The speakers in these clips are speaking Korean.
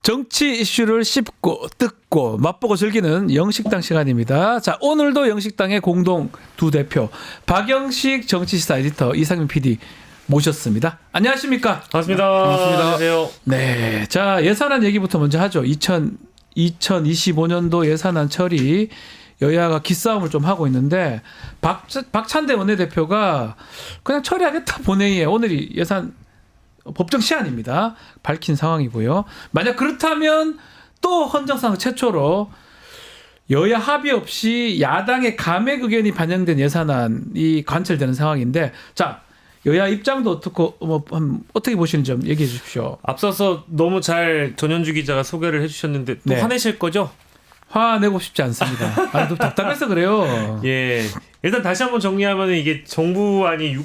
정치 이슈를 씹고 뜯고 맛보고 즐기는 영식당 시간입니다. 자, 오늘도 영식당의 공동 두 대표 박영식 정치시사 에디터 이상민 PD 모셨습니다. 안녕하십니까? 반갑습니다. 안녕하세요. 네, 자 예산안 얘기부터 먼저 하죠. 2025년도 예산안 처리 여야가 기싸움을 좀 하고 있는데 박찬대 원내대표가 그냥 처리하겠다 본회의에 오늘이 예산 법정 시한입니다. 밝힌 상황이고요. 만약 그렇다면 또 헌정상 최초로 여야 합의 없이 야당의 감액 의견이 반영된 예산안이 관철되는 상황인데, 자 여야 입장도 어떻게 보시는지 좀 얘기해 주십시오. 앞서서 너무 잘 전현주 기자가 소개를 해주셨는데 또 네. 화내실 거죠? 화내고 싶지 않습니다. 아, 좀 답답해서 그래요. 예. 일단 다시 한번 정리하면 이게 정부안이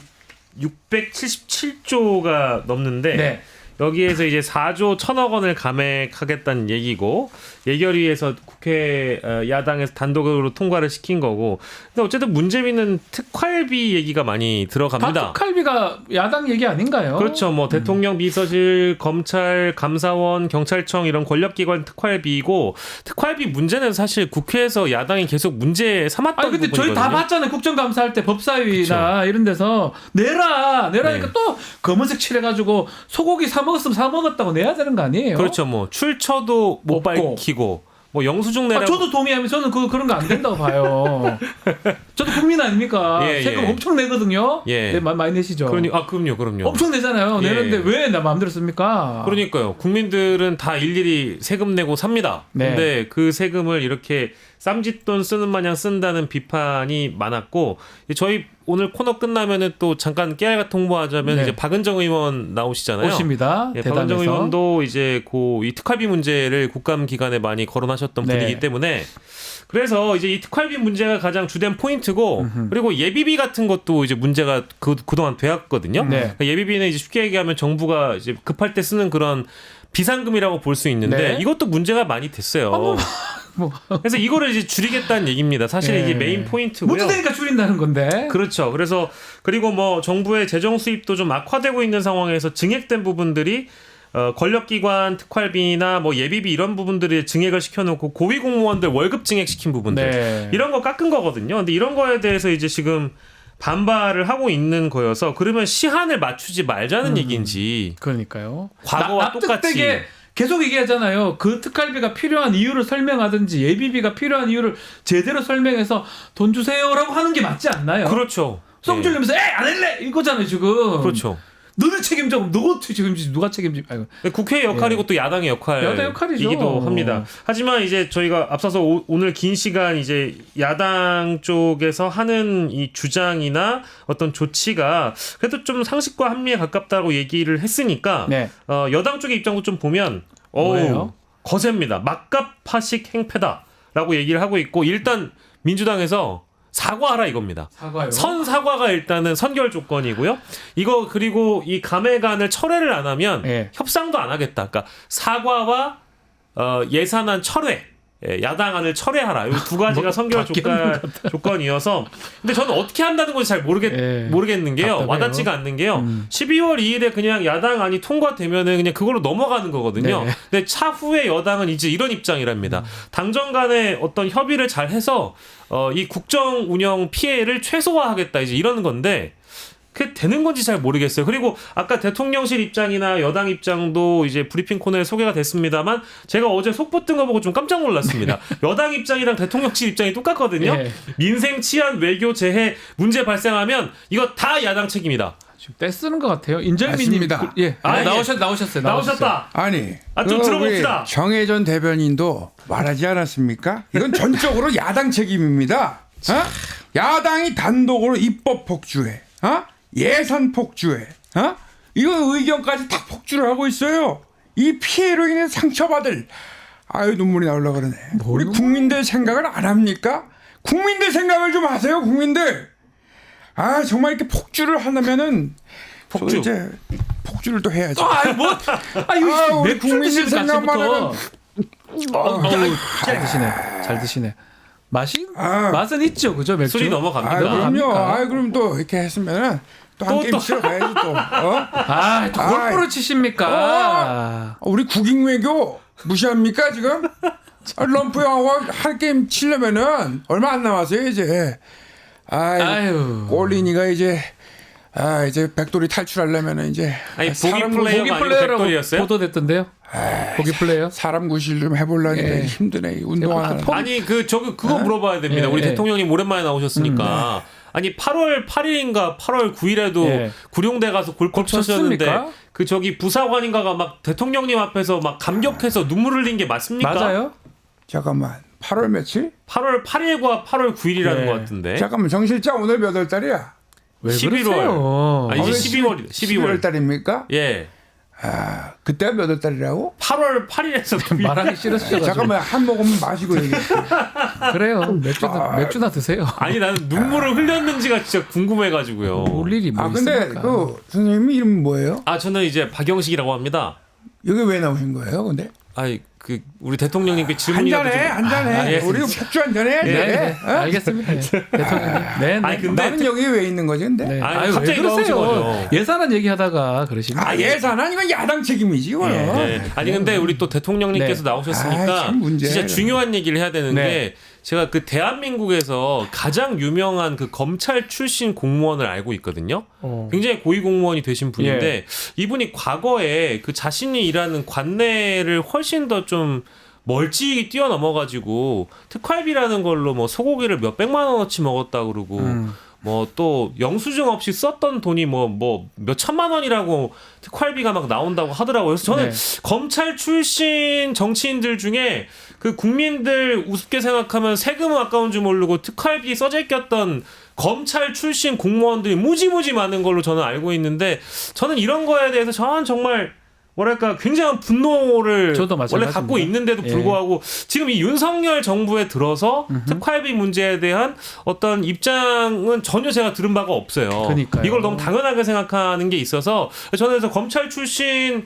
677조가 넘는데 네. 여기에서 이제 4조 1,000억 원을 감액하겠다는 얘기고, 예결위에서 국회 야당에서 단독으로 통과를 시킨 거고. 근데 어쨌든 문제는 특활비 얘기가 많이 들어갑니다. 다 특활비가 야당 얘기 아닌가요? 그렇죠. 뭐 대통령 비서실, 검찰, 감사원, 경찰청 이런 권력기관 특활비이고, 특활비 문제는 사실 국회에서 야당이 계속 문제 삼았던 근데 부분이거든요. 저희 다 봤잖아요. 국정감사할 때 법사위나 그쵸. 이런 데서 내라니까 네. 또 검은색 칠해가지고 소고기 사 먹었으면 사 먹었다고 내야 되는 거 아니에요? 그렇죠. 뭐 출처도 못 없고. 밝히고, 뭐 영수증 내라고. 저도 동의하면 저는 그런 거 안 된다고 봐요. 저도 국민 아닙니까? 예, 세금 예. 엄청 내거든요. 예. 네, 많이 내시죠. 그럼요. 엄청 내잖아요. 예. 내는데 왜 나 마음대로 씁니까? 그러니까요. 국민들은 다 일일이 세금 내고 삽니다. 네. 근데 그 세금을 이렇게 쌈짓돈 쓰는 마냥 쓴다는 비판이 많았고, 저희 오늘 코너 끝나면은 또 잠깐 깨알같 홍보하자면 네. 이제 박은정 의원 나오시잖아요. 오십니다. 예, 대담에서. 박은정 의원도 이제 이 특활비 문제를 국감 기간에 많이 거론하셨던 네. 분이기 때문에, 그래서 이제 이 특활비 문제가 가장 주된 포인트고, 그리고 예비비 같은 것도 이제 문제가 그동안 되었거든요. 네. 그러니까 예비비는 이제 쉽게 얘기하면 정부가 이제 급할 때 쓰는 그런 비상금이라고 볼 수 있는데, 네. 이것도 문제가 많이 됐어요. 뭐. 그래서 이거를 이제 줄이겠다는 얘기입니다. 사실 예. 이게 메인 포인트고요. 문제 되니까 줄인다는 건데. 그렇죠. 그래서 그리고 뭐 정부의 재정 수입도 좀 악화되고 있는 상황에서 증액된 부분들이 권력기관 특활비나 뭐 예비비 이런 부분들이 증액을 시켜놓고 고위 공무원들 월급 증액시킨 부분들, 네. 이런 거 깎은 거거든요. 근데 이런 거에 대해서 이제 지금 반발을 하고 있는 거여서, 그러면 시한을 맞추지 말자는 얘기인지, 그러니까요. 과거와 똑같이 납득되게 계속 얘기하잖아요. 그 특활비가 필요한 이유를 설명하든지 예비비가 필요한 이유를 제대로 설명해서 돈 주세요라고 하는 게 맞지 않나요? 그렇죠. 썽 줄리면서 안 할래 이거잖아요 지금. 그렇죠. 너는 책임져. 누가 책임지? 누가 책임지? 아이고. 국회의 역할이고 또 야당의 야당 역할이죠. 역할이기도 합니다. 하지만 이제 저희가 앞서서 오늘 긴 시간 이제 야당 쪽에서 하는 이 주장이나 어떤 조치가 그래도 좀 상식과 합리에 가깝다고 얘기를 했으니까, 네. 여당 쪽의 입장도 좀 보면 뭐예요? 거셉니다. 막갑파식 행패다라고 얘기를 하고 있고, 일단 민주당에서 사과하라 이겁니다. 사과요. 사과가 일단은 선결 조건이고요. 이거 그리고 이 감액안을 철회를 안 하면 예. 협상도 안 하겠다. 그러니까 사과와 예산안 철회, 야당안을 철회하라. 이 두 가지가 선결 조건이어서. 근데 저는 어떻게 한다는 건지 잘 모르겠는 게요. 답답해요. 와닿지가 않는 게요. 12월 2일에 그냥 야당안이 통과되면은 그냥 그걸로 넘어가는 거거든요. 네. 근데 차후에 여당은 이제 이런 입장이랍니다. 당정 간의 어떤 협의를 잘 해서 이 국정 운영 피해를 최소화하겠다, 이제 이러는 건데, 그게 되는 건지 잘 모르겠어요. 그리고 아까 대통령실 입장이나 여당 입장도 이제 브리핑 코너에 소개가 됐습니다만, 제가 어제 속보 뜬 거 보고 좀 깜짝 놀랐습니다. 여당 입장이랑 대통령실 입장이 똑같거든요. 예. 민생, 치안, 외교, 재해 문제 발생하면 이거 다 야당 책임이다. 지금 떼쓰는 것 같아요. 인절미님. 맞습니다. 예. 아, 예. 나오셨어요. 나오셨다. 아니, 좀 들어봅시다. 우리 정혜전 대변인도 말하지 않았습니까? 이건 전적으로 야당 책임입니다. 야당이 단독으로 입법 폭주해, 예산 폭주해, 이거 의견까지 다 폭주를 하고 있어요. 이 피해로 인해 상처받을, 아유 눈물이 나오려고 그러네. 우리 국민들 생각을 안 합니까? 국민들 생각을 좀 하세요, 국민들. 아 정말 이렇게 폭주를 하냐면은 폭주. 이제 폭주를 또 해야죠. 이거 우리 맥주 국민들 드시는 생각만 아침부터. 하면 잘 드시네. 잘 드시네. 아. 맛은 있죠, 그죠? 맥주. 술이 넘어갑니다. 아 그럼요. 합니까? 아 그럼 또 이렇게 했으면은 또 한 게임 치러 가야지 또. 또 골프를 치십니까? 우리 국익외교 무시합니까 지금? 럼프 형하고 할 게임 치려면은 얼마 안 남았어요 이제. 아유. 꼴리니가 이제 이제 백돌이 탈출하려면은 이제 아니 보기 사람 플레이어가 보기 아니고 플레이어라고 백돌이었어요? 보도됐던데요. 보기 플레이어. 사람 구실 좀 해보려는데 예. 힘드네 이 운동하는. 아니 그거 물어봐야 됩니다. 우리 예. 대통령님 오랜만에 나오셨으니까. 아니 8월 8일인가 8월 9일에도 예. 구룡대 가서 골프 쳤습니까? 쳤었는데 그 저기 부사관인가가 막 대통령님 앞에서 막 감격해서 눈물 흘린 게 맞습니까? 맞아요? 잠깐만 8월 며칠? 8월 8일과 8월 9일이라는 예. 것 같은데. 잠깐만 정 실장 오늘 몇 월 달이야? 왜 11월. 그러세요? 아니, 이제 오늘 12월. 12월 달입니까? 예. 그때가 몇 월 달이라고? 8월 8일에서 말하기 싫으셔가지고. 잠깐만 한 모금 마시고 얘기해. 그래요. 맥주나 드세요. 아니 나는 눈물을 흘렸는지가 진짜 궁금해가지고요. 올 일이 뭐 근데 있습니까? 그 선생님 이름 뭐예요? 아 저는 이제 박영식이라고 합니다. 여기 왜 나오신 거예요? 근데 아이 그 우리 대통령님께 질문이라도 한잔해, 좀- 한잔해. 아, 예. 우리 폭주 한잔해. 네, 어? 알겠습니다. 대통령님. 네, 네. 아니 근데 나는 여기 왜 있는 거지, 근데? 네. 아니, 아유, 갑자기 왜 그러세요? 나오신 거죠. 예산안 얘기하다가 그러십니다. 예산안 이건 야당 책임이지, 이거는. 네. 아니 근데 우리 또 대통령님께서 네. 나오셨으니까 참 문제예요. 진짜 중요한 얘기를 해야 되는 네. 게 제가 그 대한민국에서 가장 유명한 그 검찰 출신 공무원을 알고 있거든요. 굉장히 고위 공무원이 되신 분인데 예. 이분이 과거에 그 자신이 일하는 관내를 훨씬 더 좀 멀찍이 뛰어넘어가지고 특활비라는 걸로 뭐 소고기를 몇 백만 원어치 먹었다 그러고 뭐 또 영수증 없이 썼던 돈이 뭐 몇 천만 원이라고 특활비가 막 나온다고 하더라고요. 그래서 저는 네. 검찰 출신 정치인들 중에 그 국민들 우습게 생각하면 세금은 아까운 줄 모르고 특활비 써져 꼈던 검찰 출신 공무원들이 무지무지 많은 걸로 저는 알고 있는데 저는 이런 거에 대해서 저는 정말 뭐랄까 굉장한 분노를 저도 원래 마찬가지입니다. 갖고 있는데도 예. 불구하고 지금 이 윤석열 정부에 들어서 특활비 문제에 대한 어떤 입장은 전혀 제가 들은 바가 없어요. 그러니까요. 이걸 너무 당연하게 생각하는 게 있어서 저는 그래서 검찰 출신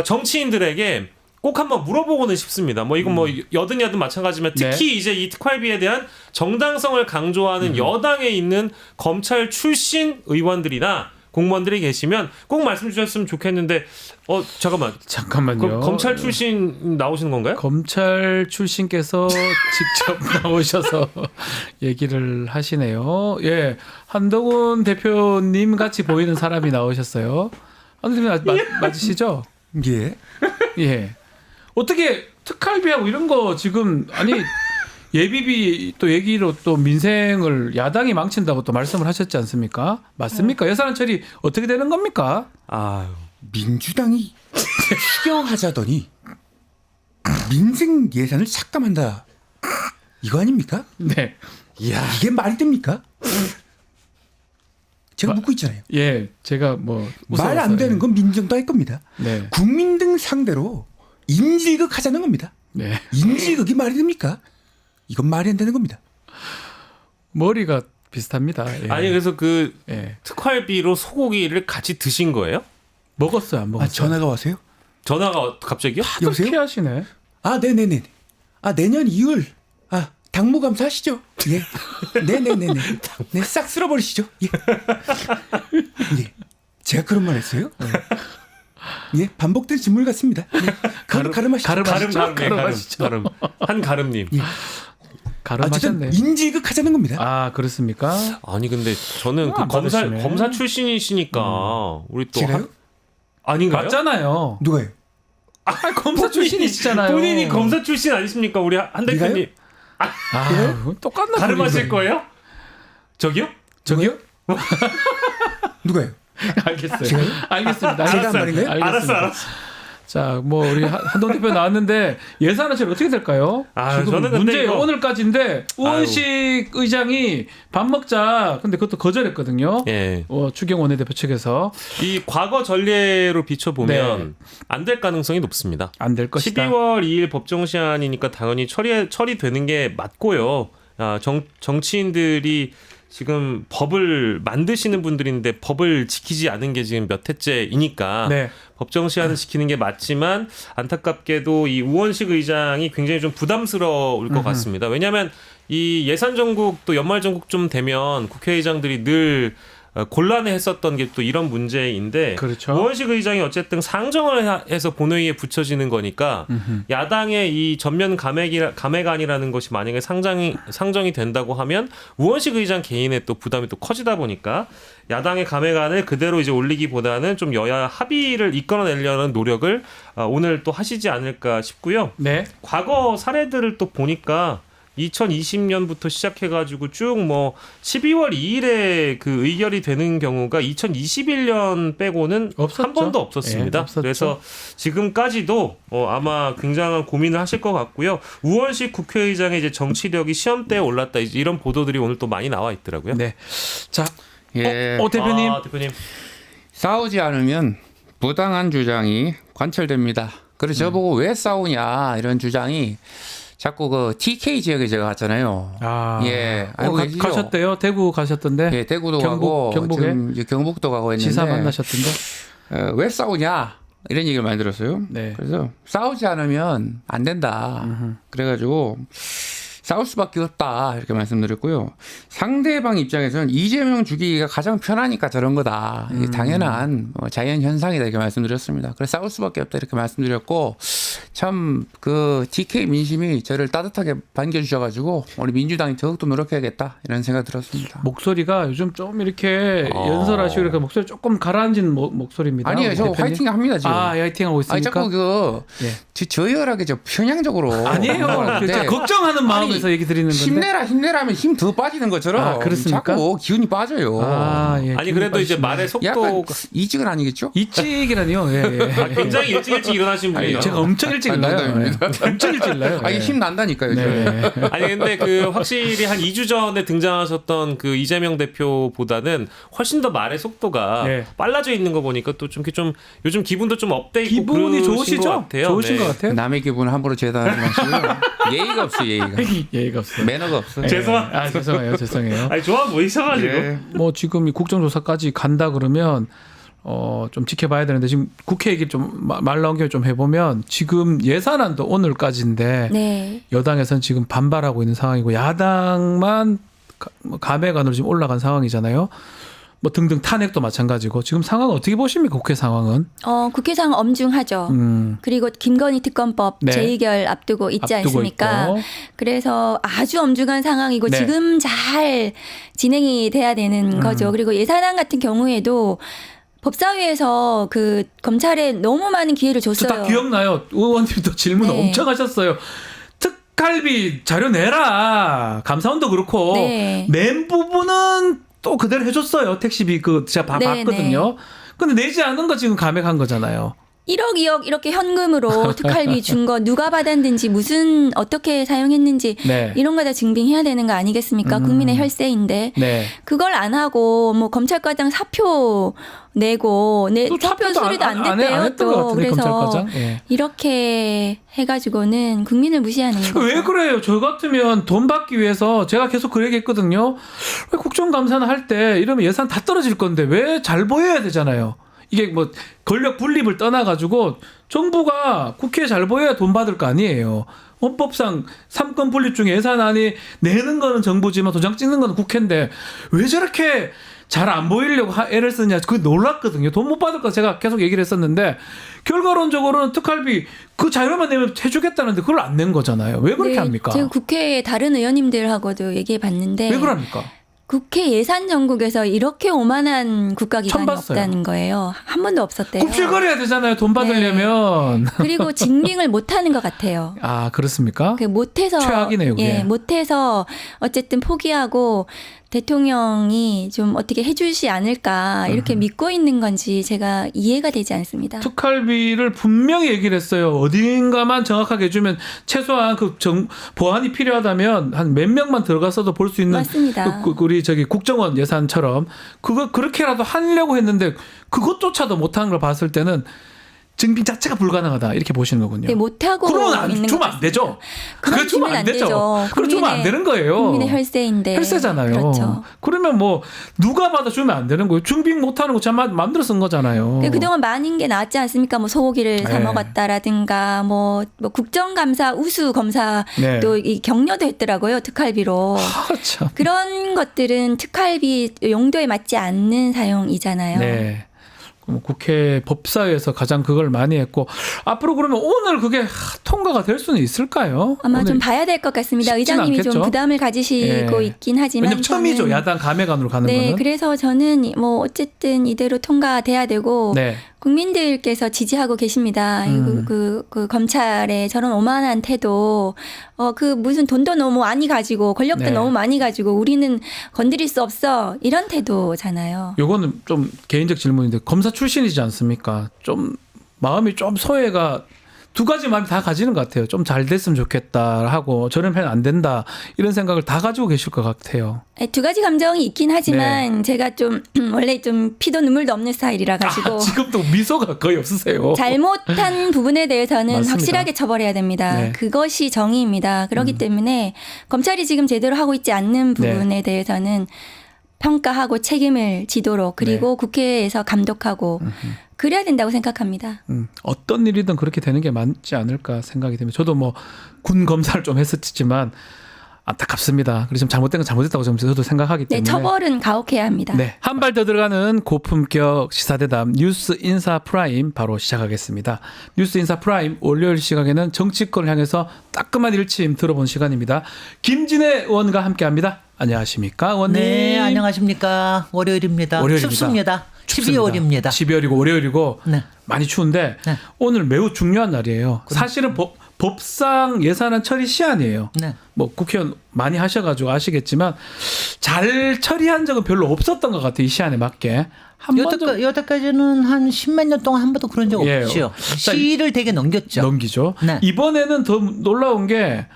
정치인들에게 꼭 한번 물어보고는 싶습니다. 뭐 이건 뭐 여든 야든 마찬가지지만 특히 이제 이 특활비에 대한 정당성을 강조하는 여당에 있는 검찰 출신 의원들이나 공무원들이 계시면 꼭 말씀 주셨으면 좋겠는데 잠깐만요. 잠깐만요. 검찰 출신 나오시는 건가요? 검찰 출신께서 직접 나오셔서 얘기를 하시네요. 예, 한동훈 대표님 같이 보이는 사람이 나오셨어요. 한동훈 대표님 맞으시죠? 예. 예. 어떻게 특활비하고 이런 거 지금 아니 예비비 또 얘기로 또 민생을 야당이 망친다고 또 말씀을 하셨지 않습니까? 맞습니까? 예산안 처리 어떻게 되는 겁니까? 아유. 민주당이 추경하자더니 민생 예산을 삭감한다. 이거 아닙니까? 네. 이야. 이게 말이 됩니까? 제가 묻고 있잖아요. 예, 제가 뭐 말 안 되는 건 민정도 할 겁니다. 네. 국민 등 상대로 인질극 하자는 겁니다. 네. 인질극이 말이 됩니까? 이건 말이 안 되는 겁니다. 머리가 비슷합니다. 예. 아니 그래서 그 예. 특활비로 소고기를 같이 드신 거예요? 먹었어요, 안 먹었어요? 전화가 와서요? 전화가 갑자기요? 여보세요? 피하시네. 네네네. 내년 2월 당무감사 하시죠? 예. 네네네네. 네, 싹 쓸어버리시죠? 예. 예. 제가 그런 말 했어요? 예, 반복된 질문 같습니다. 네. 가름하시죠. 가름. 한가름님. 예. 가름하셨네. 어쨌든 인질극 하자는 겁니다. 아, 그렇습니까? 아니 근데 저는 그 안 받으시네. 검사 출신이시니까 우리 또 제가요? 아닌가요? 맞잖아요. 누가요? 아, 검사 출신이시잖아요. 본인이 검사 출신 아니십니까? 우리 한 대표님. 아, 똑같나? 가름하실 거예요? 저기요? 저기요? 누가요? 알겠어요. 알겠습니다. 제가 한 말인가요? 알겠습니다. 알았어. 자, 뭐 우리 한동 대표 나왔는데 예산안 처리 어떻게 될까요? 아, 지금 저는 근데 문제 이거- 오늘까지인데 우원식 의장이 밥 먹자. 근데 그것도 거절했거든요. 예. 추경 원내대표 측에서 이 과거 전례로 비춰보면 네. 안 될 가능성이 높습니다. 안 될 것이다. 12월 2일 법정 시한이니까 당연히 처리되는 게 맞고요. 정치인들이 지금 법을 만드시는 분들인데 법을 지키지 않은 게 지금 몇 해째이니까 네. 법정 시한을 지키는 게 맞지만 안타깝게도 이 우원식 의장이 굉장히 좀 부담스러울 것 같습니다. 왜냐하면 이 예산 전국 또 연말 전국 좀 되면 국회의장들이 늘 곤란해했었던 게 또 이런 문제인데 그렇죠. 우원식 의장이 어쨌든 상정을 해서 본회의에 붙여지는 거니까 야당의 이 전면 감액안이라는 것이 만약에 상정이 된다고 하면 우원식 의장 개인의 또 부담이 또 커지다 보니까 야당의 감액안을 그대로 이제 올리기보다는 좀 여야 합의를 이끌어내려는 노력을 오늘 또 하시지 않을까 싶고요. 네. 과거 사례들을 또 보니까 2020년부터 시작해가지고 쭉 뭐 12월 2일에 그 의결이 되는 경우가 2021년 빼고는 없었죠. 한 번도 없었습니다. 예, 없었죠. 그래서 지금까지도 아마 굉장한 고민을 하실 것 같고요. 우원식 국회의장의 이제 정치력이 시험대에 올랐다 이제 이런 보도들이 오늘 또 많이 나와 있더라고요. 네. 자, 예. 대표님. 대표님. 싸우지 않으면 부당한 주장이 관철됩니다. 그래서 저보고 왜 싸우냐 이런 주장이 자꾸 그 TK 지역에 제가 갔잖아요. 예, 알고 계시죠? 가셨대요? 대구 가셨던데? 예, 대구도 가고 경북에? 지금 이제 경북도 가고 했는데 지사 만나셨던데? 왜 싸우냐 이런 얘기를 많이 들었어요. 네. 그래서 싸우지 않으면 안 된다. 그래가지고 싸울 수밖에 없다 이렇게 말씀드렸고요. 상대방 입장에서는 이재명 죽이기가 가장 편하니까 저런 거다. 이게 당연한 자연 현상이다 이렇게 말씀드렸습니다. 그래서 싸울 수밖에 없다 이렇게 말씀드렸고 참 그 DK 민심이 저를 따뜻하게 반겨주셔가지고 우리 민주당이 더욱더 노력해야겠다 이런 생각 들었습니다. 목소리가 요즘 좀 이렇게 연설하시고 이렇게 목소리 조금 가라앉은 목소리입니다. 아니에요, 저 대표님. 화이팅 합니다 지금. 화이팅 하고 있습니까? 아니 자꾸 저열하게 편향적으로 아니에요. 하는데 걱정하는 마음에서 얘기 드리는 건데. 힘내라 하면 힘 더 빠지는 것처럼 그렇습니까? 자꾸 기운이 빠져요. 예, 아니 그래도 이제 말의 약간 속도가 이직은 아니겠죠? 일찍이라니요. 예. 굉장히 일찍 일어나신 분이에요. 제가 엄청 일찍 일나요. 농담입니다. 엄청 일찍 일나요. 아니 힘 난다니까요. 네. 아니 근데 그 확실히 한 2주 전에 등장하셨던 그 이재명 대표보다는 훨씬 더 말의 속도가 네. 빨라져 있는 거 보니까 또 좀 요즘 기분도 좀 업돼 있고 기분이 그러신 좋으시죠? 것 같아요. 좋으신 네. 것 같아요. 남의 기분을 함부로 재단하지 마시고요. 예의가 없어 예의가. 예의가 없어요. 매너가 없어. 죄송해요. 아니 좋아 보이셔가지고. 예. 뭐 지금 이 국정조사까지 간다 그러면 좀 지켜봐야 되는데 지금 국회 얘기 좀 말 나온 김에 좀 해보면 지금 예산안도 오늘까지인데 네. 여당에서는 지금 반발하고 있는 상황이고 야당만 감액안으로 지금 올라간 상황이잖아요. 뭐 등등 탄핵도 마찬가지고 지금 상황 어떻게 보십니까? 국회 상황은? 국회 상황 엄중하죠. 그리고 김건희 특검법 네. 재의결 앞두고 있지 않습니까? 있고. 그래서 아주 엄중한 상황이고 네. 지금 잘 진행이 돼야 되는 거죠. 그리고 예산안 같은 경우에도 법사위에서 그 검찰에 너무 많은 기회를 줬어요. 저 다 기억나요. 의원님도 질문 네. 엄청 하셨어요. 특갈비 자료 내라. 감사원도 그렇고 네. 낸 부분은 또 그대로 해줬어요. 택시비 제가 네, 봤거든요. 근데 내지 않은 거 지금 감액한 거잖아요. 1억, 2억 이렇게 현금으로 특활비 준 거 누가 받았는지 어떻게 사용했는지 네. 이런 거 다 증빙해야 되는 거 아니겠습니까? 국민의 혈세인데. 네. 그걸 안 하고 뭐 검찰과장 사표 내고 또 사표 사표도 수리도 안 안 됐대요. 했던 것 또 같은데, 그래서 검찰과장? 예. 이렇게 해가지고는 국민을 무시하는 거죠. 왜 그래요? 저 같으면 돈 받기 위해서 제가 계속 그 얘기했거든요. 왜 국정감사는 할 때 이러면 예산 다 떨어질 건데 왜 잘 보여야 되잖아요. 이게 뭐 권력 분립을 떠나가지고 정부가 국회에 잘 보여야 돈 받을 거 아니에요. 헌법상 3권 분립 중에 예산안이 내는 거는 정부지만 도장 찍는 거는 국회인데 왜 저렇게 잘 안 보이려고 애를 쓰냐. 그게 놀랐거든요. 돈 못 받을 거 제가 계속 얘기를 했었는데 결과론적으로는 특활비 그 자료만 내면 해주겠다는데 그걸 안 낸 거잖아요. 왜 그렇게 네, 합니까? 제가 국회에 다른 의원님들하고도 얘기해 봤는데 왜 그럽니까? 국회 예산 전국에서 이렇게 오만한 국가기관이 처음 봤어요. 없다는 거예요. 한 번도 없었대요. 굽실거려야 되잖아요. 돈 받으려면. 그리고 증빙을 못하는 것 같아요. 아 그렇습니까? 못해서 최악이네요, 그게. 예, 못해서 어쨌든 포기하고 대통령이 좀 어떻게 해주지 않을까 이렇게 믿고 있는 건지 제가 이해가 되지 않습니다. 특활비를 분명히 얘기를 했어요. 어딘가만 정확하게 해주면 최소한 보안이 필요하다면 한 몇 명만 들어갔어도 볼 수 있는 맞습니다. 우리 국정원 예산처럼 그렇게라도 하려고 했는데 그것조차도 못한 걸 봤을 때는 증빙 자체가 불가능하다 이렇게 보시는 거군요. 네, 못하고 그러면 있는 주면 것 안 되죠. 그건 주면 안 되죠. 그럼 주면 안 되는 거예요. 국민의 혈세인데. 혈세잖아요. 그렇죠. 그러면 뭐 누가 받아 주면 안 되는 거예요. 증빙 못하는 거 제가 마음대로 쓴 거잖아요. 그동안 많은 게 나왔지 않습니까? 뭐 소고기를 사 네. 먹었다라든가 뭐 국정감사 우수 검사도 네. 이 격려도 했더라고요. 특활비로. 그렇죠. 그런 것들은 특활비 용도에 맞지 않는 사용이잖아요. 네. 그럼 국회 법사위에서 가장 그걸 많이 했고 앞으로 그러면 오늘 그게 통과가 될 수는 있을까요? 아마 오늘 좀 봐야 될 것 같습니다. 쉽진 의장님이 않겠죠? 좀 부담을 가지시고 예. 있긴 하지만 왜냐면 처음이죠. 저는 야당 감액안으로 가는 네, 거는. 그래서 저는 뭐 어쨌든 이대로 통과돼야 되고 네. 국민들께서 지지하고 계십니다. 그 검찰의 저런 오만한 태도, 그 무슨 돈도 너무 많이 가지고 권력도 네. 너무 많이 가지고 우리는 건드릴 수 없어 이런 태도잖아요. 요거는 좀 개인적 질문인데 검사 출신이지 않습니까? 좀 마음이 좀 소외가 두 가지 마음이 다 가지는 것 같아요. 좀 잘 됐으면 좋겠다 하고 저런 편 안 된다 이런 생각을 다 가지고 계실 것 같아요. 두 가지 감정이 있긴 하지만 제가 좀 원래 좀 피도 눈물도 없는 스타일이라 가지고 지금도 미소가 거의 없으세요. 잘못한 부분에 대해서는 맞습니다. 확실하게 처벌해야 됩니다. 네. 그것이 정의입니다. 그렇기 때문에 검찰이 지금 제대로 하고 있지 않는 부분에 대해서는 평가하고 책임을 지도록 그리고 국회에서 감독하고 그래야 된다고 생각합니다. 어떤 일이든 그렇게 되는 게 맞지 않을까 생각이 됩니다. 저도 뭐 군 검사를 좀 했었지만 안타깝습니다. 그래서 좀 잘못된 건 잘못됐다고 저도 생각하기 네, 때문에. 처벌은 가혹해야 합니다. 네, 한 발 더 들어가는 고품격 시사대담 뉴스 인사 프라임 바로 시작하겠습니다. 뉴스 인사 프라임 월요일 시각에는 정치권을 향해서 따끔한 일침 들어본 시간입니다. 김진애 의원과 함께합니다. 안녕하십니까, 의원님? 네, 안녕하십니까. 월요일입니다. 월요일입니다. 춥습니다. 12월입니다. 12월이고 월요일이고 네. 많이 추운데 네. 오늘 매우 중요한 날이에요. 사실은 법상 예산안 처리 시한이에요. 네. 뭐 국회의원 많이 하셔가지고 아시겠지만 잘 처리한 적은 별로 없었던 것 같아요. 이 시한에 맞게. 한 번도 여태까지는 한 10몇 년 동안 한 번도 그런 적 예. 없죠. 자, 시일을 되게 넘겼죠. 넘기죠. 네. 이번에는 더 놀라운 게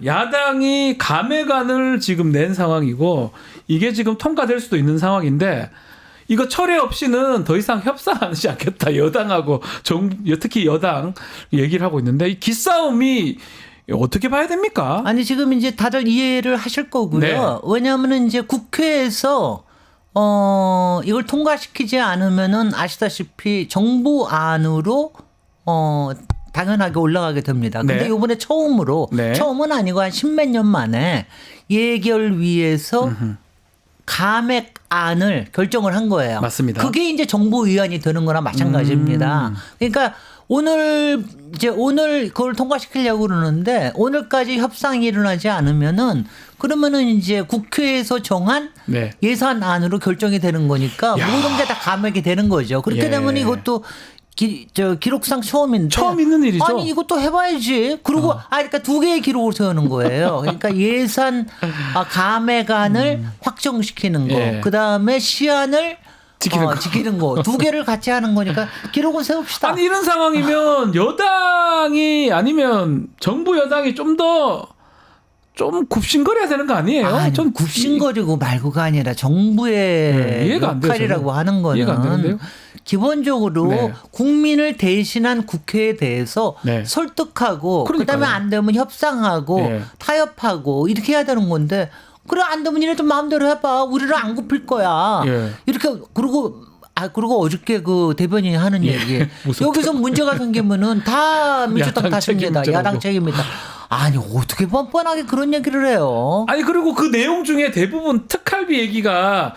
야당이 감액안을 지금 낸 상황이고 이게 지금 통과될 수도 있는 상황인데 이거 철회 없이는 더 이상 협상하지 않겠다. 여당하고 특히 여당 얘기를 하고 있는데 이 기싸움이 어떻게 봐야 됩니까? 아니 지금 이제 다들 이해를 하실 거고요. 네. 왜냐하면 이제 국회에서 이걸 통과시키지 않으면은 아시다시피 정부안으로 당연하게 올라가게 됩니다. 근데 네. 이번에 처음으로 네. 처음은 아니고 한 10몇 년 만에 예결위에서 감액안을 결정을 한 거예요. 맞습니다. 그게 이제 정부 의안이 되는 거나 마찬가지입니다. 그러니까 오늘 그걸 통과시키려고 그러는데 오늘까지 협상이 일어나지 않으면은 그러면은 이제 국회에서 정한 네. 예산안으로 결정이 되는 거니까 모든 게 다 감액이 되는 거죠. 그렇게 예. 되면 이것도 기록상 처음인데 처음 있는 일이죠. 아니 이것도 해봐야지. 그리고 그러니까 두 개의 기록을 세우는 거예요. 그러니까 예산 감액안을 확정시키는 거, 예. 그 다음에 시안을 지키는 거 두 개를 같이 하는 거니까 기록을 세웁시다. 아니 이런 상황이면 여당이 아니면 정부 여당이 좀 굽신거려야 되는 거 아니에요? 아니, 전 굽신거리고 말고가 아니라 정부의 이해가 안 돼요, 역할이라고 저는. 하는 이해가 안 거는 되는데요? 기본적으로 네. 국민을 대신한 국회에 대해서 네. 설득하고 그러니까요. 그다음에 안 되면 협상하고 네. 타협하고 이렇게 해야 되는 건데 그래 안 되면 니네 좀 마음대로 해봐. 우리는 안 굽힐 거야. 예. 이렇게 그리고 어저께 그 대변인이 하는 얘기 무섭다. 여기서 문제가 생기면은 다 민주당 야당 탓입니다. 책임자라고. 야당 책임이다. 아니 어떻게 뻔뻔하게 그런 얘기를 해요? 아니 그리고 그 내용 중에 대부분 특활비 얘기가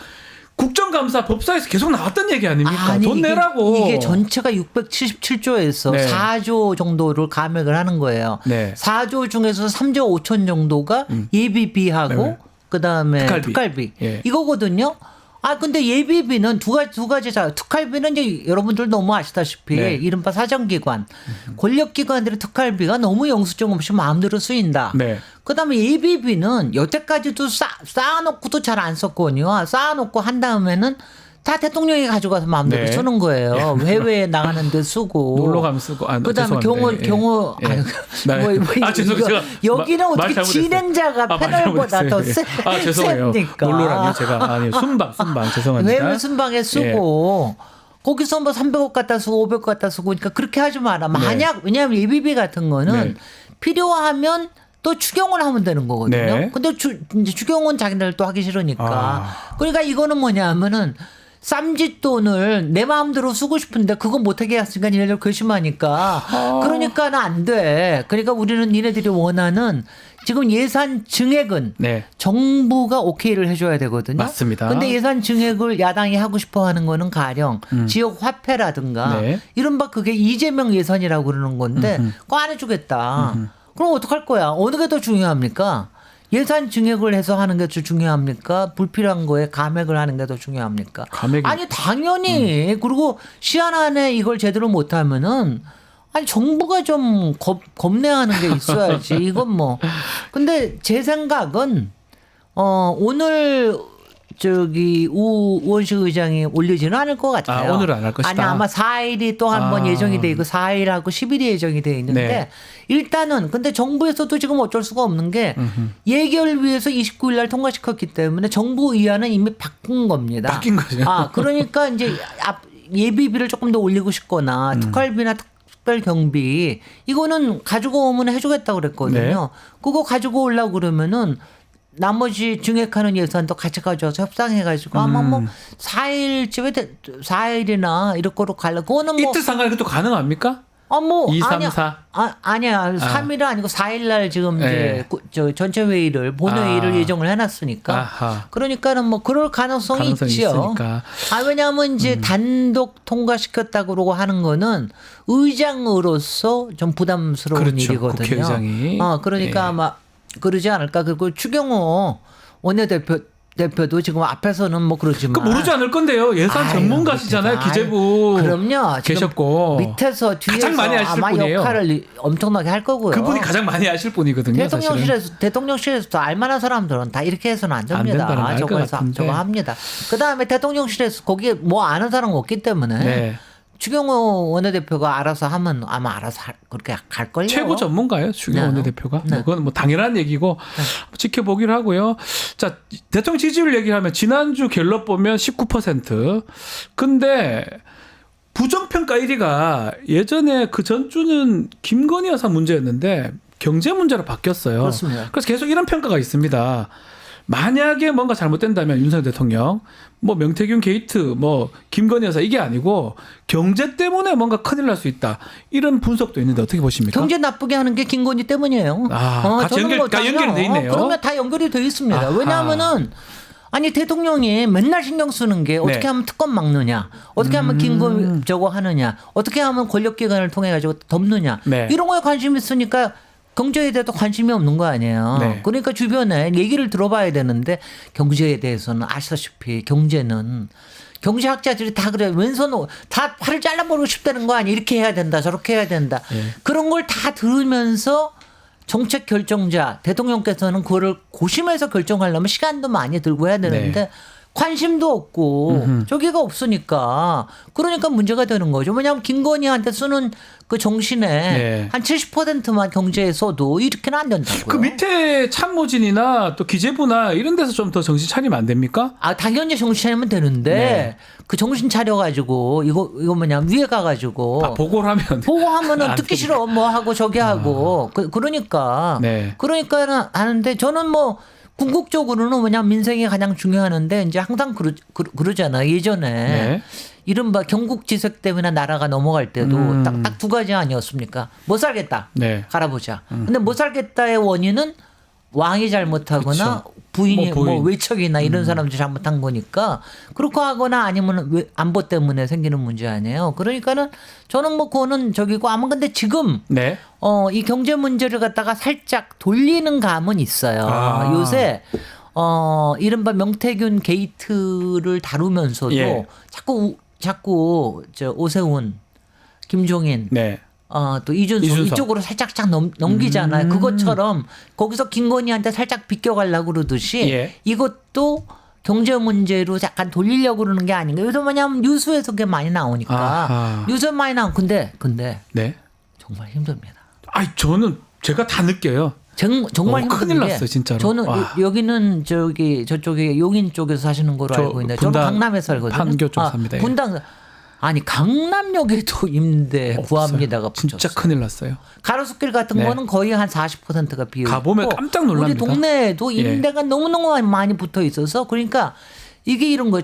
국정감사 법사에서 계속 나왔던 얘기 아닙니까? 아니, 돈 내라고. 이게 전체가 677조에서 네. 4조 정도를 감액을 하는 거예요. 네. 4조 중에서 3조 5천 정도가 예비비하고 네. 그다음에 특활비. 특활비. 예. 이거거든요. 근데 예비비는 두 가지 특활비는 이제 여러분들 너무 아시다시피 네. 이른바 사정기관, 권력기관들의 특활비가 너무 영수증 없이 마음대로 쓰인다. 네. 그다음에 예비비는 여태까지도 쌓아놓고도 잘 안 썼거든요. 쌓아놓고 한 다음에는 다 대통령이 가져가서 마음대로 네. 쓰는 거예요. 해외에 나가는 데 쓰고. 놀러 가면 쓰고. 그다음에 경우 죄송해요. 제가 여기는 말 어떻게 잘못했어요. 진행자가 말 패널보다 더 죄송해요. 셉니까? 놀러라뇨 제가 순방 죄송합니다. 외무 순방에 쓰고 거기서 뭐 300억 갖다 쓰고 500억 갖다 쓰고 그러니까 그렇게 하지 마라. 만약 왜냐하면 예비비 같은 거는 네. 필요하면 또 추경을 하면 되는 거거든요. 네. 근데 이제 추경은 자기들 또 하기 싫으니까. 그러니까 이거는 뭐냐면은 쌈짓 돈을 내 마음대로 쓰고 싶은데 그거 못하게 했으니까 니네들 괘씸하니까. 그러니까는 안 돼. 그러니까 우리는 니네들이 원하는 지금 예산 증액은 네. 정부가 오케이를 해줘야 되거든요. 맞습니다. 근데 예산 증액을 야당이 하고 싶어 하는 거는 가령 지역 화폐라든가 네. 이른바 그게 이재명 예산이라고 그러는 건데 그거 안 해주겠다. 그럼 어떡할 거야? 어느 게 더 중요합니까? 예산 증액을 해서 하는 게 더 중요합니까? 불필요한 거에 감액을 하는 게 더 중요합니까? 감액이- 아니 당연히 그리고 시한 안에 이걸 제대로 못하면은 아니 정부가 좀 겁내하는 게 있어야지. 이건 뭐 근데 제 생각은 오늘 저기 우원식 의장이 올리지는 않을 것 같아요. 아, 오늘은 안할 것이다. 아니 아마 4일이 또 한 번 아. 예정이 돼 있고 4일하고 10일이 예정이 돼 있는데 네. 일단은 근데 정부에서도 지금 어쩔 수가 없는 게 예결위에서 29일 날 통과시켰기 때문에 정부 의안은 이미 바꾼 겁니다. 바뀐 거죠. 그러니까 이제 예비비를 조금 더 올리고 싶거나 특활비나 특별 경비 이거는 가지고 오면 해주겠다고 그랬거든요. 네. 그거 가지고 오려고 그러면은 나머지 증액하는 예산도 같이 가져와서 협상해가지고 아마 뭐 4일쯤에 4일이나 이럴 거로 가려. 그거는 뭐 이틀 상관이 또 가능합니까? 뭐 2, 3, 아니야. 4. 아니야. 3일은 아니고 4일 날 지금 네. 이제 저 전체 회의를 본회의를 아. 예정을 해놨으니까. 아하. 그러니까는 뭐 그럴 가능성이 있죠. 있으니까. 왜냐하면 이제 단독 통과시켰다 그러고 하는 거는 의장으로서 좀 부담스러운 그렇죠. 일이거든요. 국회의장이. 그러니까 네. 아마 그러지 않을까. 그리고 추경호 원내대표도 지금 앞에서는 뭐 그러지만. 그 모르지 않을 건데요. 예산 아유, 전문가시잖아요. 밑에서. 기재부 그럼요. 지금 계셨고 밑에서 뒤에서 가장 많이 아실 아마 분이에요. 역할을 엄청나게 할 거고요. 그분이 가장 많이 아실 분이거든요. 사실은. 대통령실에서도 알만한 사람들은 다 이렇게 해서는 안 안 된다는 됩니다. 걸 알 것 저거 해서 같은데. 저거 합니다. 그 다음에 대통령실에서 거기에 뭐 아는 사람 없기 때문에 네. 추경호 원내대표가 알아서 하면 아마 알아서 그렇게 갈 걸요. 최고 전문가예요. 추경호 네. 원내대표가. 네. 그건 뭐 당연한 얘기고 지켜보기로 하고요. 자, 대통령 지지율 얘기하면 지난주 갤럽 보면 19%. 근데 부정평가 1위가 예전에 그 전주는 김건희 여사 문제였는데 경제 문제로 바뀌었어요. 그렇습니다. 그래서 계속 이런 평가가 있습니다. 만약에 뭔가 잘못된다면 윤석열 대통령 뭐 명태균 게이트 뭐 김건희 여사 이게 아니고 경제 때문에 뭔가 큰일 날 수 있다. 이런 분석도 있는데 어떻게 보십니까? 경제 나쁘게 하는 게 김건희 때문이에요. 같이 저는 연결이 돼 있네요. 그러면 다 연결이 돼 있습니다. 아하. 왜냐하면은 아니 대통령이 맨날 신경 쓰는 게 어떻게 네. 하면 특검 막느냐, 어떻게 하면 김건희 저거 하느냐, 어떻게 하면 권력기관을 통해 가지고 덮느냐 네. 이런 거에 관심 있으니까. 경제에 대해서 관심이 없는 거 아니에요. 네. 그러니까 주변에 얘기를 들어봐야 되는데 경제에 대해서는 아시다시피 경제는 경제학자들이 다 그래 왼손 다 팔을 잘라버리고 싶다는 거 아니야. 이렇게 해야 된다 저렇게 해야 된다. 그런 걸 다 들으면서 정책 결정자 대통령께서는 그거를 고심해서 결정하려면 시간도 많이 들고 해야 되는데 네. 관심도 없고 저기가 없으니까 그러니까 문제가 되는 거죠. 왜냐하면 김건희한테 쓰는 그 정신에 네. 한 70%만 경제에 써도 이렇게는 안 된다고요. 그 밑에 참모진이나 또 기재부나 이런 데서 좀 더 정신 차리면 안 됩니까? 당연히 정신 차리면 되는데 네. 그 정신 차려가지고 이거 뭐냐 위에 가가지고 보고를 하면 보고하면은 안 듣기 됩니다. 싫어 뭐 하고 저기 하고 그러니까 네. 그러니까는 하는데 저는 뭐 궁극적으로는 그냥 민생이 가장 중요하는데 이제 항상 그러잖아 예전에 네. 이른바 경국지색 때문에 나라가 넘어갈 때도 딱 두 가지 아니었습니까? 못 살겠다. 네. 갈아보자. 근데 못 살겠다의 원인은 왕이 잘못하거나 부인이 뭐 부인. 뭐 외척이나 이런 사람들이 잘못한 거니까 그렇게 하거나 아니면 안보 때문에 생기는 문제 아니에요. 그러니까는 저는 뭐 그거는 저기고 아마 근데 지금 네. 이 경제 문제를 갖다가 살짝 돌리는 감은 있어요. 요새 이른바 명태균 게이트를 다루면서도 예. 자꾸 저 오세훈, 김종인 네. 또 이준석 이쪽으로 살짝 넘기잖아요. 그것처럼 거기서 김건희한테 살짝 비껴가려고 그러듯이 예. 이것도 경제 문제로 약간 돌리려고 그러는 게 아닌가. 요새 뭐냐면 뉴스에서 그게 많이 나오니까. 아하. 뉴스에 많이 나오고 근데 네. 정말 힘듭니다. 저는 제가 다 느껴요. 정말 힘든 큰일 게 났어요, 진짜로. 저는 와. 여기는 저쪽에 용인 쪽에서 사시는 거로 저 알고 있는데 분당, 저는 강남에 살거든요. 판교 쪽 삽니다. 예. 분당 아니 강남역에도 임대 구합니다가 없어요. 진짜 붙였어요. 큰일 났어요. 가로수길 같은 네. 거는 거의 한 40%가 비어 있고 가보면 깜짝 놀랍니다. 우리 동네에도 예. 임대가 너무너무 많이 붙어 있어서 그러니까 이게 이런 거예요.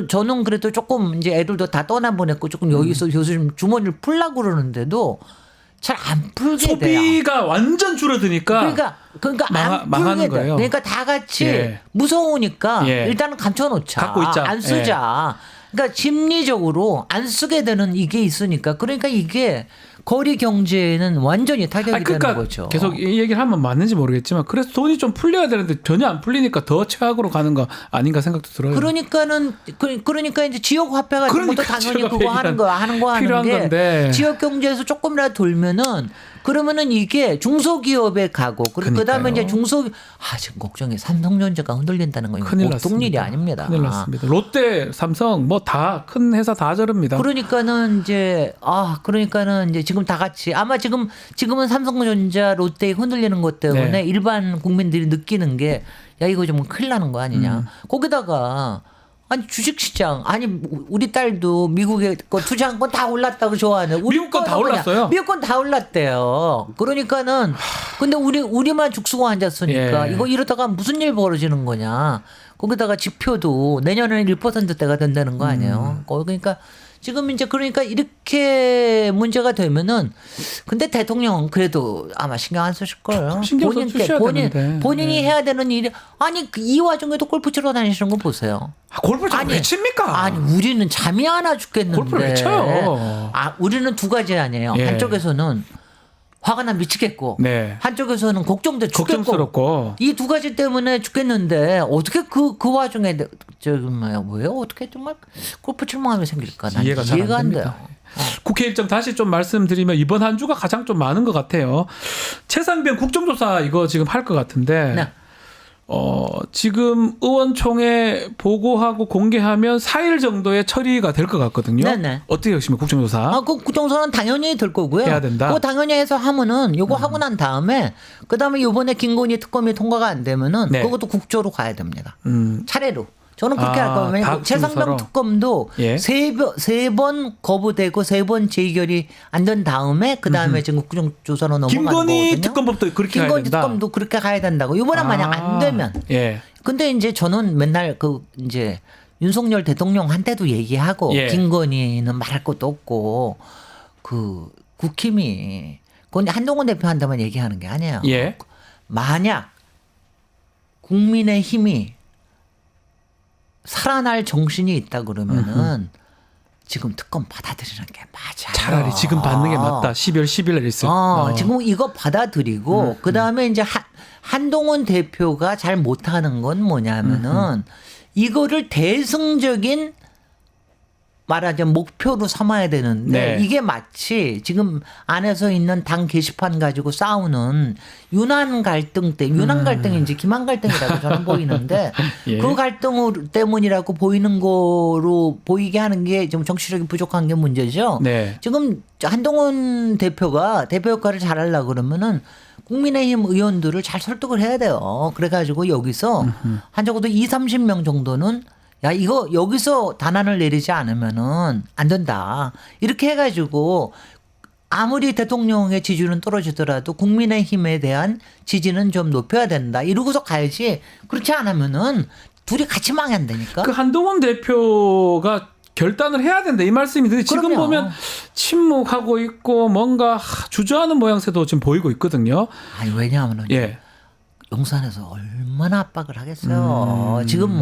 저는 그래도 조금 이제 애들도 다 떠나보냈고 조금 여기서 요즘 주머니를 풀려고 그러는데도 잘 안 풀게 돼요. 소비가 완전 줄어드니까 그러니까 안 망하는 풀게 돼. 거예요. 그러니까 다 같이 예. 무서우니까 예. 일단은 감춰놓자. 갖고 있자. 안 쓰자. 그러니까 심리적으로 안 쓰게 되는 이게 있으니까 그러니까 이게 거리 경제에는 완전히 타격이 그러니까 되는 거죠. 계속 이 얘기를 하면 맞는지 모르겠지만 그래서 돈이 좀 풀려야 되는데 전혀 안 풀리니까 더 최악으로 가는 거 아닌가 생각도 들어요. 그러니까 이제 지역 화폐 같은 그러니까 것도 당연히 지역 그거 화폐가 하는 거 필요한 게 건데. 지역 경제에서 조금이라도 돌면은 그러면은 이게 중소기업에 가고 그다음에 이제 지금 걱정해 삼성전자가 흔들린다는 건 큰일 보통 났습니다. 일이 아닙니다. 큰일 났습니다. 롯데, 삼성 뭐 다 큰 회사 다 저럽니다. 그러니까는 이제 지금 다 같이 아마 지금은 삼성전자, 롯데에 흔들리는 것 때문에 네. 일반 국민들이 느끼는 게 야 이거 좀 큰일 나는 거 아니냐. 거기다가 아니 주식시장 아니 우리 딸도 미국에 거 투자한 건 다 올랐다고 좋아하네. 미국 건 다 올랐어요? 미국 건 다 올랐대요. 그러니까는 근데 우리만 죽수고 앉았으니까 예. 이거 이러다가 무슨 일 벌어지는 거냐. 거기다가 지표도 내년에는 1%대가 된다는 거 아니에요. 그러니까 지금 이제 그러니까 이렇게 문제가 되면은 근데 대통령은 그래도 아마 신경 안 쓰실 거예요. 신경 써주셔야 되는데. 본인이 네. 해야 되는 일이 아니 이 와중에도 골프 치러 다니시는 거 보세요. 골프를 잘 왜 칩니까? 아니 우리는 잠이 안 와 죽겠는데. 골프를 왜 쳐요? 우리는 두 가지 아니에요. 예. 한쪽에서는 화가 나 미치겠고 네. 한쪽에서는 걱정돼 죽겠고 걱정스럽고. 이 두 가지 때문에 죽겠는데 어떻게 그 와중에 뭐예요? 어떻게 정말 골프 칠 마음이 생길까? 난 이해가 잘 안 안 돼요. 됩니다. 국회 일정 다시 좀 말씀드리면 이번 한 주가 가장 좀 많은 것 같아요. 최상병 국정조사 이거 지금 할 것 같은데 네. 지금 의원총회 보고하고 공개하면 4일 정도의 처리가 될 것 같거든요. 네네. 어떻게 보시면 국정조사? 그 국정조사는 당연히 될 거고요. 해야 된다. 그거 당연히 해서 하면은 요거 하고 난 다음에 그다음에 요번에 김건희 특검이 통과가 안 되면은 네. 그것도 국조로 가야 됩니다. 차례로. 저는 그렇게 할 거예요. 다 왜냐면 최상병 국정조사로? 특검도 예. 세 번 거부되고 세 번 재결이 안 된 다음에 그다음에 지금 국정조사로 넘어가는 김건희 거거든요. 특검법도 그렇게 가야 김건희 된다. 특검도 그렇게 가야 된다고. 이번에 만약 안 되면. 예. 근데 이제 저는 맨날 이제 윤석열 대통령한테도 얘기하고 예. 김건희는 말할 것도 없고 국힘이 그건 한동훈 대표한테만 얘기하는 게 아니에요. 예. 만약 국민의힘이 살아날 정신이 있다 그러면은 지금 특검 받아들이는 게 맞아요. 차라리 지금 받는 게 맞다. 12월 10일 날 있을. 지금 이거 받아들이고 그다음에 이제 한동훈 대표가 잘 못하는 건 뭐냐면은 이거를 대승적인 말하자면 목표로 삼아야 되는데 네. 이게 마치 지금 안에서 있는 당 게시판 가지고 싸우는 윤한 갈등인지 김한 갈등이라고 저는 보이는데 예. 그 갈등 때문이라고 보이는 거로 보이게 하는 게 좀 정치력이 부족한 게 문제죠. 네. 지금 한동훈 대표가 대표 역할을 잘하려고 그러면은 국민의힘 의원들을 잘 설득을 해야 돼요. 그래가지고 여기서 한 적어도 20-30명 정도는 야 이거 여기서 단안을 내리지 않으면은 안 된다. 이렇게 해가지고 아무리 대통령의 지지율은 떨어지더라도 국민의힘에 대한 지지는 좀 높여야 된다. 이러고서 가야지. 그렇지 않으면은 둘이 같이 망한다니까. 그 한동훈 대표가 결단을 해야 된다 이 말씀인데 지금 그럼요. 보면 침묵하고 있고 뭔가 주저하는 모양새도 지금 보이고 있거든요. 아니 왜냐하면은 예. 용산에서 얼마나 압박을 하겠어요. 지금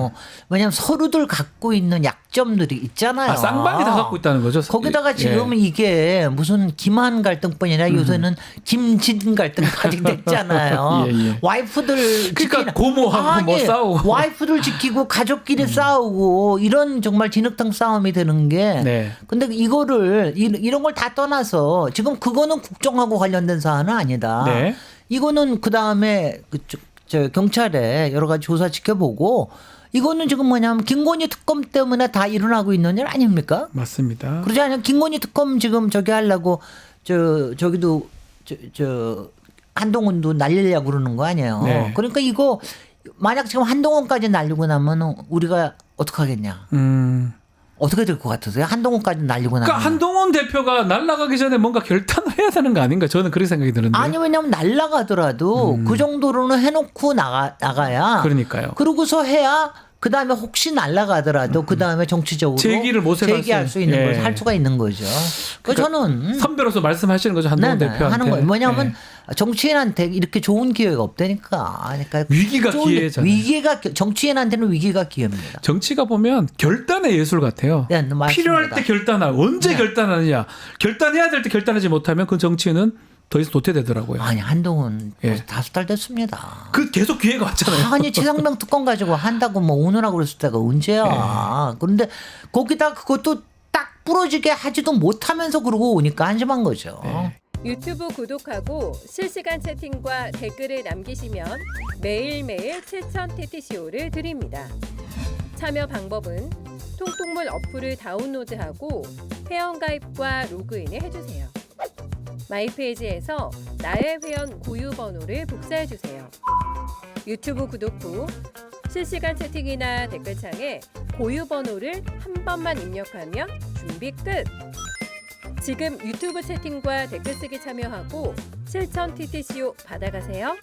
왜냐하면 서로들 갖고 있는 약점들이 있잖아요. 쌍방이 다 갖고 있다는 거죠. 거기다가 지금은 이게 무슨 김한 갈등뿐이 아니라 요새는 김진 갈등까지 됐잖아요. 예. 와이프들 그러니까 고모하고 뭐 싸우고. 와이프들 지키고 가족끼리 싸우고 이런 정말 진흙탕 싸움이 되는 게 네. 근데 이거를 이런 걸 다 떠나서 지금 그거는 국정하고 관련된 사안은 아니다. 네. 이거는 그다음에 저 경찰에 여러 가지 조사 지켜보고 이거는 지금 뭐냐면 김건희 특검 때문에 다 일어나고 있는 일 아닙니까? 맞습니다. 그러지 않으면 김건희 특검 지금 저기 하려고 저기도 한동훈도 날리려고 그러는 거 아니에요. 네. 그러니까 이거 만약 지금 한동훈까지 날리고 나면 우리가 어떡하겠냐. 어떻게 될 것 같으세요? 한동훈까지 날리고 나면. 그러니까 한동훈 대표가 날아가기 전에 뭔가 결단을 해야 되는 거 아닌가? 저는 그렇게 생각이 드는데. 아니 왜냐면 날아가더라도 그 정도로는 해놓고 나가야. 그러니까요. 그러고서 해야 그 다음에 혹시 날아가더라도 그 다음에 정치적으로 제기를 못해갈 제기할 수 있는 예. 거죠. 할 수가 있는 거죠. 그러니까 저는 선배로서 말씀하시는 거죠 한동훈 네, 대표한테. 하는 거예요. 뭐냐면 예. 정치인한테 이렇게 좋은 기회가 없다니까. 그러니까 위기가 좋은- 기회잖아요. 위기가 정치인한테는 위기가 기회입니다. 정치가 보면 결단의 예술 같아요. 네, 맞습니다. 필요할 때 결단할 언제 네. 결단하느냐. 결단해야 될 때 결단하지 못하면 그 정치인은 더 이상 도태되더라고요. 아니 한동훈 예. 벌써 5달 됐습니다. 그 계속 기회가 왔잖아요. 아니 최상병 특권 가지고 한다고 뭐 오느라고 그랬을 때가 언제야. 그런데 거기다 그것도 딱 부러지게 하지도 못하면서 그러고 오니까 한심한 거죠. 네. 유튜브 구독하고 실시간 채팅과 댓글을 남기시면 매일매일 7천 TTCO를 드립니다. 참여 방법은 통통물 어플을 다운로드하고 회원가입과 로그인을 해주세요. 마이페이지에서 나의 회원 고유 번호를 복사해주세요. 유튜브 구독 후 실시간 채팅이나 댓글창에 고유 번호를 한 번만 입력하면 준비 끝! 지금 유튜브 채팅과 댓글 쓰기 참여하고 실천 TTCO 받아가세요.